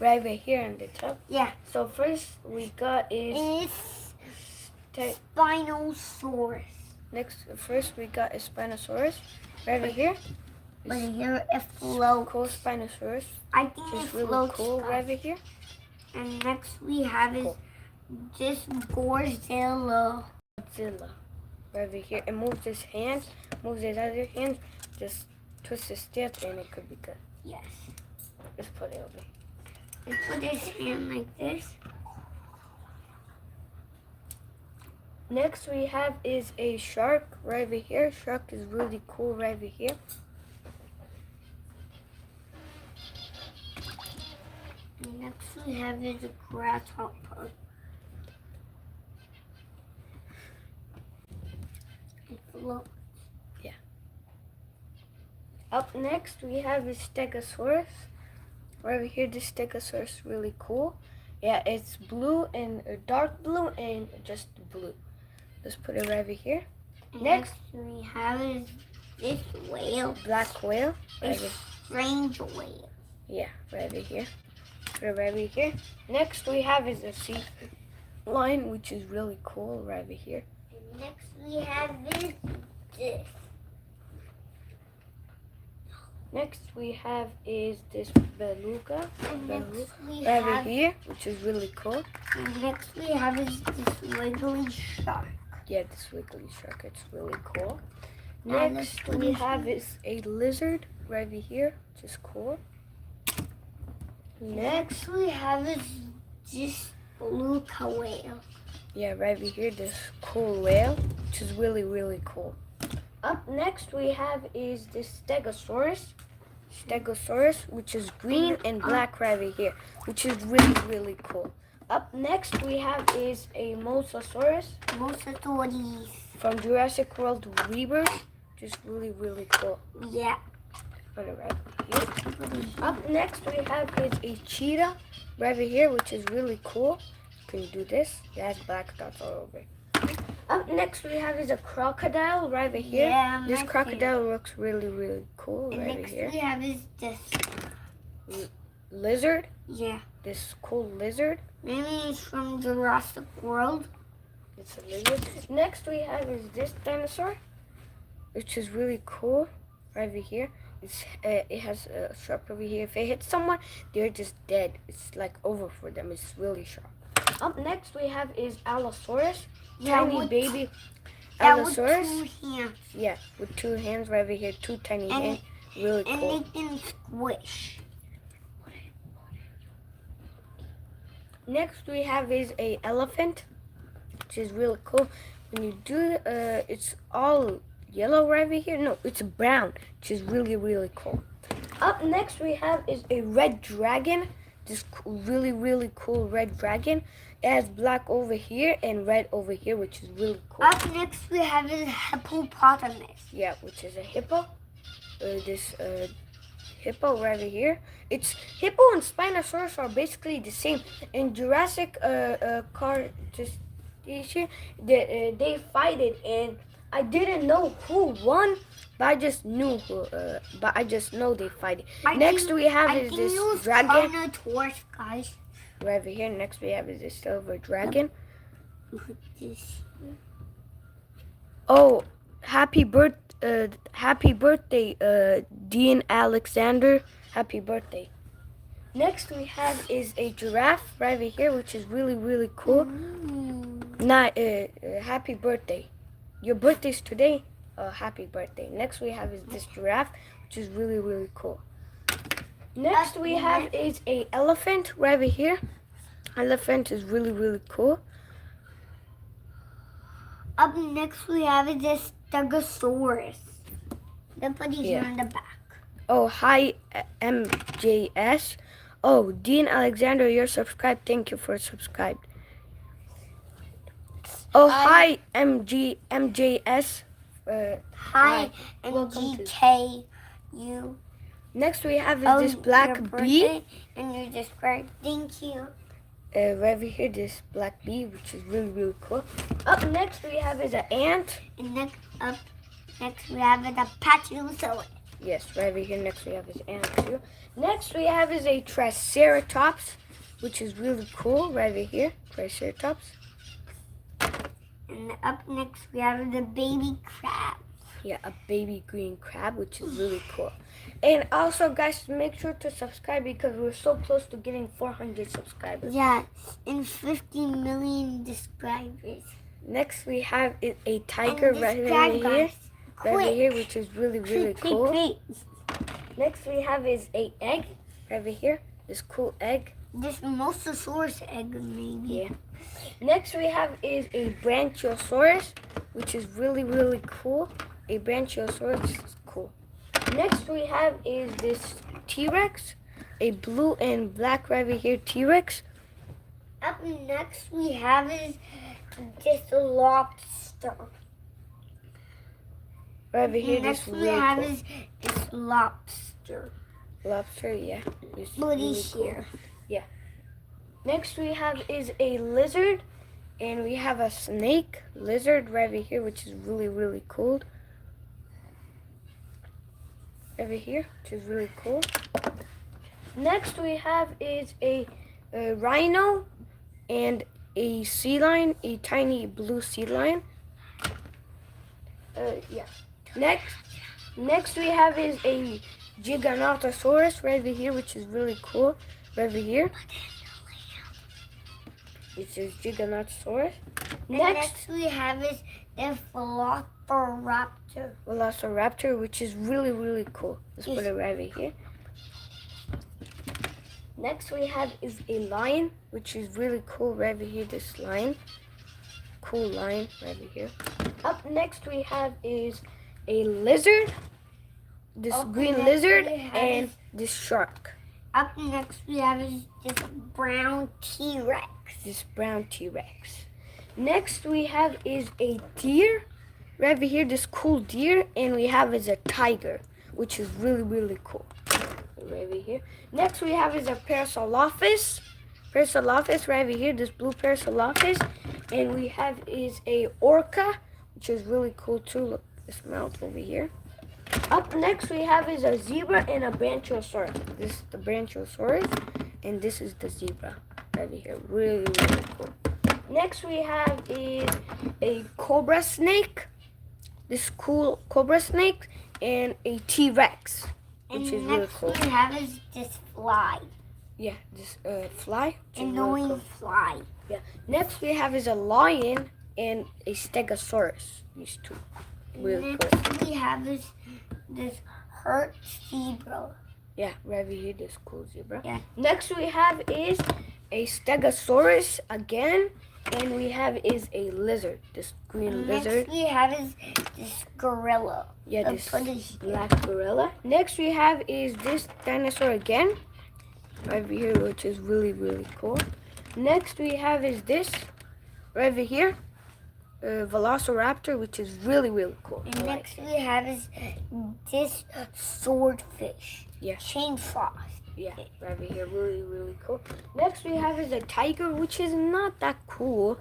right over here on the top. Yeah. So first we got is Spinosaurus. First we got a Spinosaurus right over here. But here it floats. Cool Spinosaurus. I think It's it really floats. cool right over here. And next we have is this Godzilla. Right over here. It moves his hands, moves his other hands, just twist his step and it could be good. Yes. Let's put it over. And put his hand like this. Next we have is a shark right over here. Shark is really cool right over here. And next we have is a grasshopper. It floats. Yeah. Up next we have is Stegosaurus. Right over here, this Stegosaurus is really cool. Yeah, it's blue and dark blue and just blue. Let's put it right over here. Next we have is this whale. Black whale. A strange whale. Yeah, right over here. Put it right over here. Next we have is a sea lion, which is really cool right over here. And next we have is this. Next we have is this beluga. And next we right have over here, which is really cool. And next we have is this wiggly shark. Yeah, this wiggly shark, it's really cool. And Next we have is a lizard right over here, which is cool. Next we have is this beluga whale. Yeah, right over here, this cool whale, which is really, really cool. Up next we have is this Stegosaurus. Stegosaurus, which is green and black right over here, which is really, really cool. Up next we have is a Mosasaurus. Mosasaurus. From Jurassic World Rebirth, which is really, really cool. Yeah. Put it right here. Up next we have is a cheetah right over here, which is really cool. You can do this. It has black dots all over. Up next we have is a crocodile right over here. Yeah, this crocodile looks really, really cool and right over here. Next we have is this lizard. Yeah. This cool lizard. Maybe it's from Jurassic World. It's a lizard. Next we have is this dinosaur, which is really cool right over here. It has a sharp over here. If it hits someone, they're just dead. It's like over for them. It's really sharp. Up next we have is Allosaurus. Tiny baby Allosaurus. With 2 hands. Yeah, with 2 hands right over here. 2 tiny hands. Really cool. And they can squish. Next we have is a elephant, which is really cool. When you do, it's all yellow right over here. No, it's brown, which is really, really cool. Up next we have is a red dragon. This really, really cool red dragon. It has black over here and red over here, which is really cool. Up next we have is hippopotamus. Yeah, which is a hippo. This hippo right over here. It's hippo and Spinosaurus are basically the same. In Jurassic they fight it, and I didn't know who won, but I just knew who. But I just know they fight it. Next we have is this dragon. Spinosaurus, guys. Right over here. Next we have is this silver dragon. Oh, happy birthday, Dean Alexander. Happy birthday. Next we have is a giraffe right over here, which is really, really cool. Happy birthday. Your birthday's today. Happy birthday. Next we have is this giraffe, which is really, really cool. Next we have is a elephant right over here. Elephant is really, really cool. Up next we have is this Stegosaurus. Then put these on the back. Oh, hi MJS. Oh, Dean Alexander, you're subscribed. Thank you for subscribed. Oh, hi MJS. Hi MGKU. Next we have is this black bee. And you described. Thank you. Right over here, this black bee, which is really, really cool. Up next we have is an ant. And next we have is a Pachyosaurus. Yes, right over here. Next we have is animals here. Next we have is a Triceratops, which is really cool. Right over here, Triceratops. And up next we have the baby crab. Yeah, a baby green crab, which is really cool. And also, guys, make sure to subscribe because we're so close to getting 400 subscribers. Yeah, and 50 million subscribers. Next we have is a tiger right over here. Right over here, which is really cool. Next we have is a egg right over here. This cool egg. This Mosasaurus egg, maybe. Yeah. Next we have is a Brachiosaurus, which is really cool. A Brachiosaurus is cool. Next we have is this T-Rex, a blue and black right over here T-Rex. Up next we have is this lobster. Right over here, Next this we really have cool. is this lobster. Lobster, yeah. This is But really he's cool. here. Next we have is a lizard, and we have a snake lizard right over here, which is really cool. Over here, which is really cool. Next we have is a rhino and a sea lion, a tiny blue sea lion. Yeah. Next we have is a Giganotosaurus right over here, which is really cool. Right over here. This is Giganotosaurus. Next we have is the Velociraptor, which is really cool. Let's put it right over here. Next we have is a lion, which is really cool. Right over here, this lion. Cool lion right over here. Up next we have is a lizard. This green lizard and this shark. Up next we have is this brown T-Rex. This brown T-Rex. Next we have is a deer. Right over here, this cool deer, and we have is a tiger, which is really cool. Right over here. Next we have is a Parasaurolophus. Parasaurolophus right over here, this blue Parasaurolophus, and we have is a orca, which is really cool too. Look, this mouth over here. Up next we have is a zebra and a Brachiosaurus. This is the Brachiosaurus, and this is the zebra right over here. Really cool. Next we have is a cobra snake. This cool cobra snake and a T-Rex, which is really cool. Next we have is this fly. Yeah, this fly. Annoying really cool. fly. Yeah. Next we have is a lion and a Stegosaurus. These two. Really cool. Next we have is this hurt zebra. Yeah, right over here, this cool zebra. Yeah. Next we have is a Stegosaurus again, and we have is a lizard, this green lizard. Next we have is this gorilla. Yeah, this black gorilla. Next we have is this dinosaur again, right over here, which is really cool. Next we have is this, right over here, Velociraptor, which is really cool. And next we have is this swordfish. Yeah. Chain frost. Yeah, right over here, really cool. Next we have is a tiger, which is not that cool,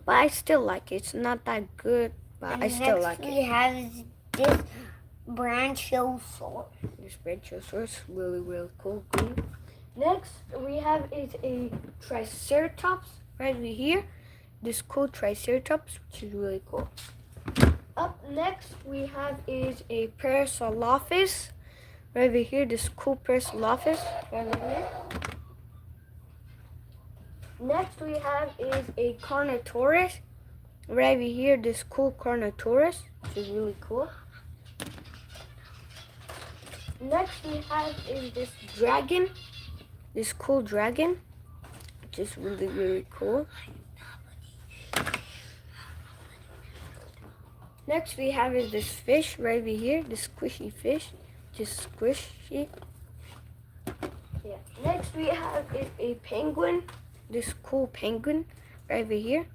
but I still like it. It's not that good, but And I still like next we it. have is this Brachiosaurus. This Brachiosaurus, really cool, green. Next we have is a Triceratops right over here. This cool Triceratops, which is really cool. Up next we have is a Parasaurolophus. Right over here, this cool Parasaurolophus, right over here. Next we have is a Carnotaurus. Right over here, this cool Carnotaurus, which is really cool. Next we have is this dragon, this cool dragon, which is really cool. Next we have is this fish right over here, this squishy fish. Just squishy. Yeah. Next we have is a penguin. This cool penguin right over here.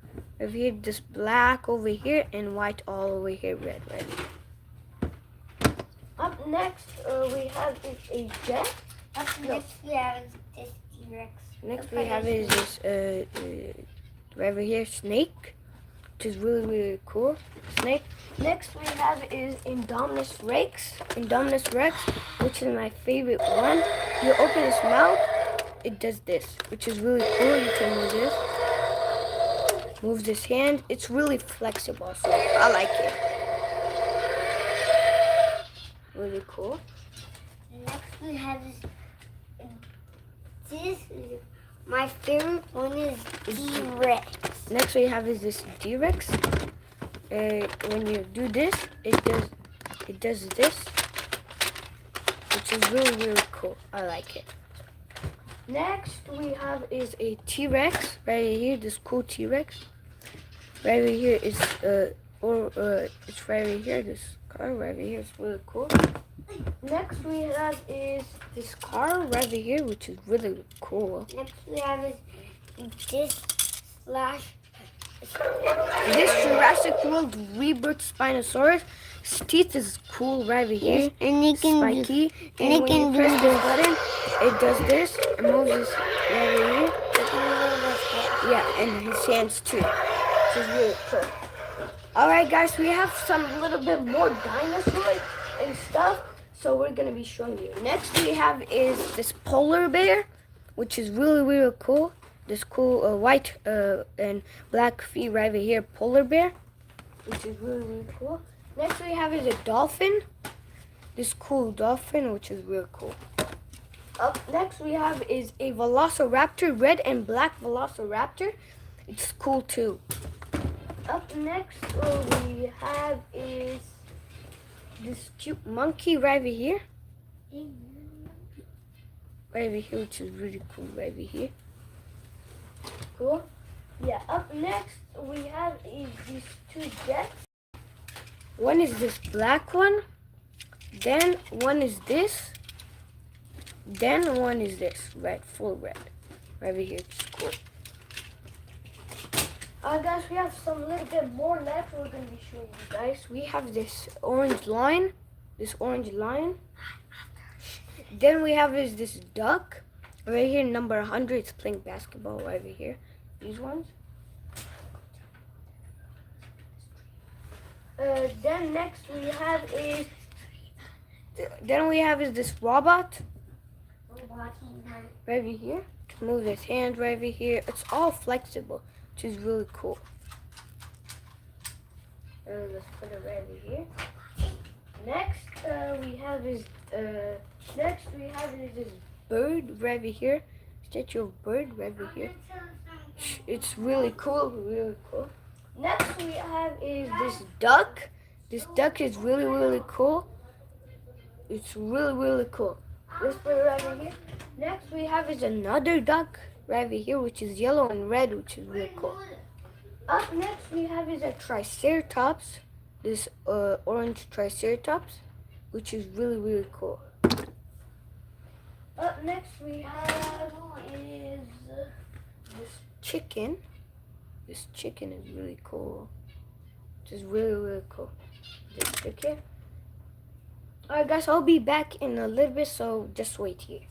Over here, this black over here and white all over here, red right here. Up next we have is a jet. Next we have this T-Rex. Next we have is this right over here snake. which is really cool. Snake. Next we have is Indominus Rex. Indominus Rex, which is my favorite one. You open its mouth, it does this, which is really cool. You can move this. Moves his hand. It's really flexible, so I like it. Really cool. Next we have this. My favorite one is T-Rex. Next we have is this T-Rex. When you do this, it does this, which is really cool. I like it. Next we have is a T-Rex right here. This cool T-Rex. Right here is it's right here. This car right here is really cool. Next we have is this car right here, which is really cool. Next we have is this Jurassic World Rebirth Spinosaurus. His teeth is cool right here. Yes, and you can spiky. and And you when can you do press this this. button, it does this. It moves this right here. Yeah, and his hands too. Which is really cool. Alright guys, we have some little bit more dinosaurs and stuff. So we're gonna be showing you. Next we have is this polar bear, which is really cool. This cool white and black feet right over here, polar bear, which is really cool. Next we have is a dolphin. This cool dolphin, which is really cool. Up next we have is a velociraptor, red and black velociraptor. It's cool too. Up next we have is this cute monkey right over here. Right over here, which is really cool right over here. Cool. Yeah, up next we have is these two jets. One is this black one. Then one is this. Then one is this red, full red. Right over here, it's cool. Guys, we have some little bit more left. We're gonna be showing you guys. We have this orange line. Then we have is this duck. Right here, number 100. It's playing basketball right over here. These ones. Then next we have is. Then we have is this robot. Right over here. Can move his hands right over here. It's all flexible, which is really cool. Let's put it right over here. Next we have is this bird right over here. Statue of bird right over here. It's really cool, Next we have is this duck. This duck is really cool. It's really cool. Let's put it right over here. Next we have is another duck right over here, which is yellow and red, which is really cool. Up next we have is a triceratops. This orange triceratops, which is really cool. Up next we have is this chicken. This chicken is really cool. Which is really cool. This chicken. Alright guys, I'll be back in a little bit, so just wait here.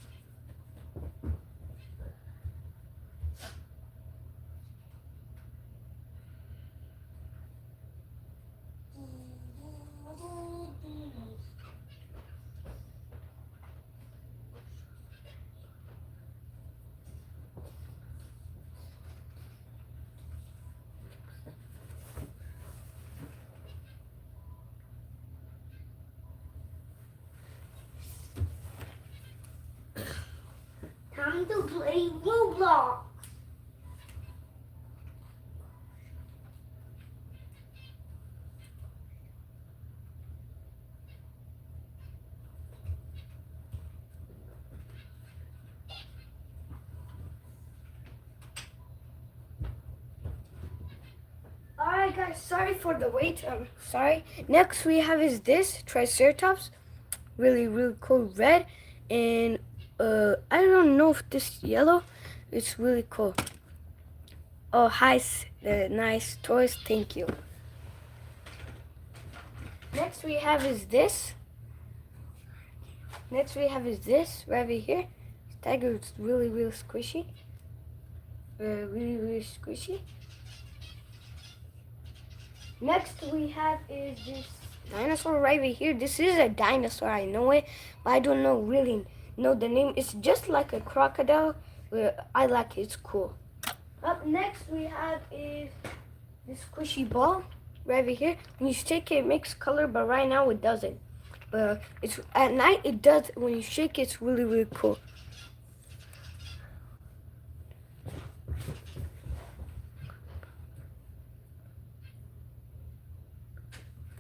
Time to play Roblox. Alright guys, sorry for the wait. Sorry. Next we have is this Triceratops. Really cool red. And I don't know if this yellow. It's really cool. Oh, hi, nice toys. Thank you. Next we have is this. Next we have is this right over here. This tiger is really squishy. Really squishy. Next we have is this dinosaur right over here. This is a dinosaur, I know it, but I don't really know the name. It's just like a crocodile, but I like it, it's cool. Up next we have is this squishy ball right over here. When you shake it, it makes color, but right now it doesn't. But it's at night it does. When you shake it, it's really cool.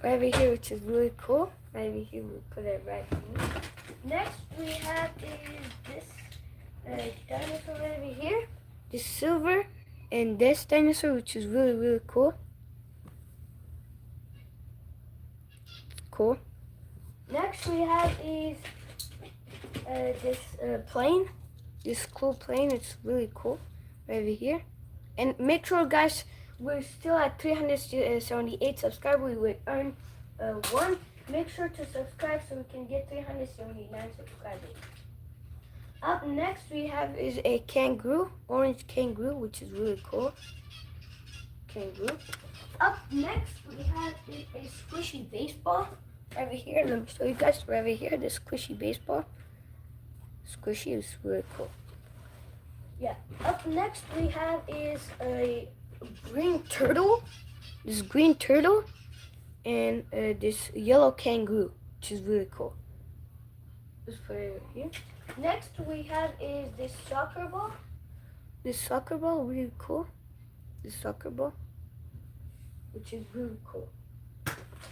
Right over here, which is really cool. Right over here, we put it right here. Next we have is this dinosaur right over here. This silver and this dinosaur, which is really cool. Cool. Next we have is this plane. This cool plane. It's really cool. Right over here. And make sure, guys, we're still at 378 subscribers. We would earn one. Make sure to subscribe so we can get 379 subscribers. Up next we have is a kangaroo, orange kangaroo, which is really cool. Kangaroo. Up next we have is a squishy baseball. Right over here, let me show you guys. Right over here, this squishy baseball. Squishy is really cool. Yeah. Up next we have is a green turtle. This green turtle and this yellow kangaroo, which is really cool. Let's put it over here. Next we have is this soccer ball. This soccer ball, really cool. This soccer ball, which is really cool.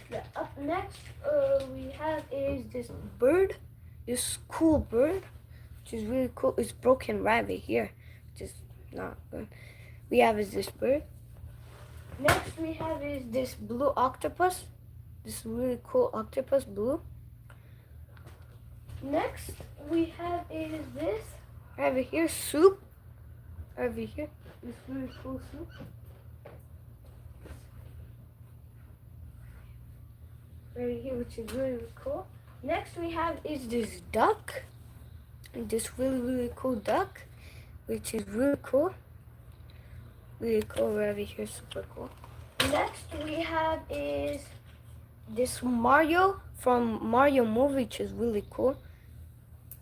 Yeah. Up next we have is this bird. This cool bird, which is really cool. It's broken right over here, which is not good. We have is this bird. Next we have is this blue octopus. This really cool octopus, blue. Next we have is this right over here, soup. Right over here, this really cool soup. Right here, which is really cool. Next we have is this duck. And this really cool duck, which is really cool. Really cool right over here, super cool. Next we have is this Mario from Mario movie, which is really cool.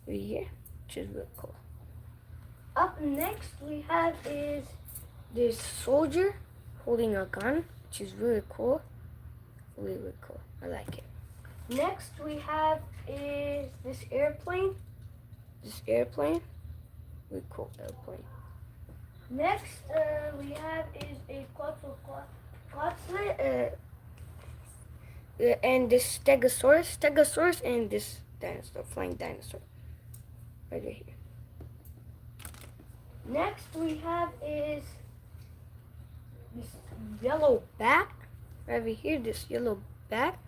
Right here, which is really cool. Up next we have is this soldier holding a gun, which is really cool. Really cool. I like it. Next we have is this airplane. This airplane. Really cool airplane. Next we have is a quetzalcoatl and this stegosaurus and this dinosaur, flying dinosaur. Right here. Next we have is this yellow bat. Right over here, this yellow bat.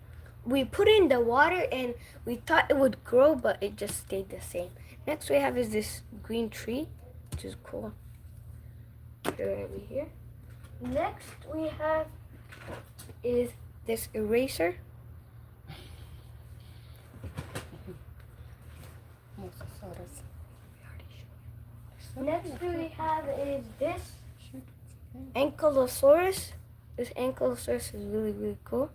We put it in the water and we thought it would grow, but it just stayed the same. Next we have is this green tree, which is cool. Right over here. Next we have is this eraser. Next we have is this ankylosaurus. This ankylosaurus is really cool.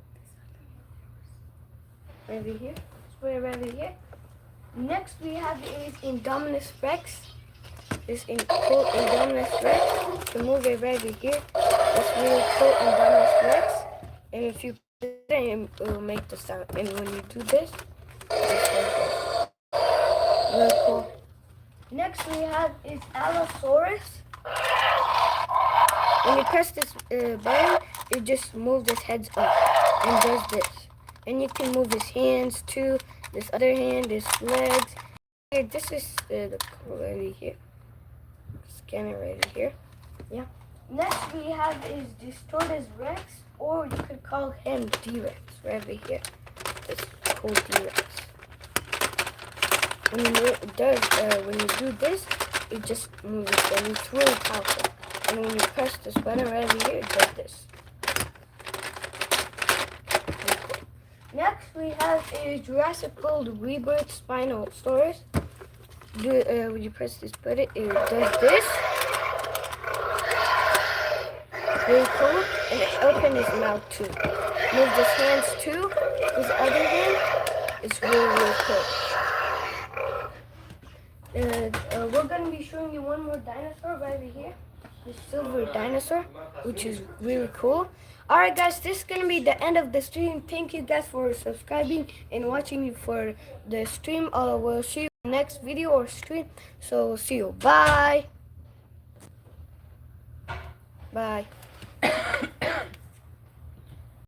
Right over here. Right over here. Next we have is Indominus Rex. This cool Indominus Rex. The movie right over here. This really cool Indominus Rex. And if you put it in, it will make the sound. And when you do this, really cool. Next we have is Allosaurus. When you press this button, it just moves his heads up and does this. And you can move his hands too. This other hand, his legs. Here, this is the right here. Scan it right here. Yeah. Next we have is this Tortoise Rex, or you could call him D-Rex right over here. This cool D-Rex. When you do this, it just moves and it's really powerful. And when you press this button right over here, it does this. Really cool. Next we have a Jurassic World Rebirth Spinosaurus. When you press this button, it does this. Really cool. And it opens and his mouth too. Move his hands too. His other hand is really cool. We're gonna be showing you one more dinosaur right here. The silver dinosaur, which is really cool. Alright guys, this is gonna be the end of the stream. Thank you guys for subscribing and watching me for the stream. We'll see you in the next video or stream. So see you. Bye. Bye.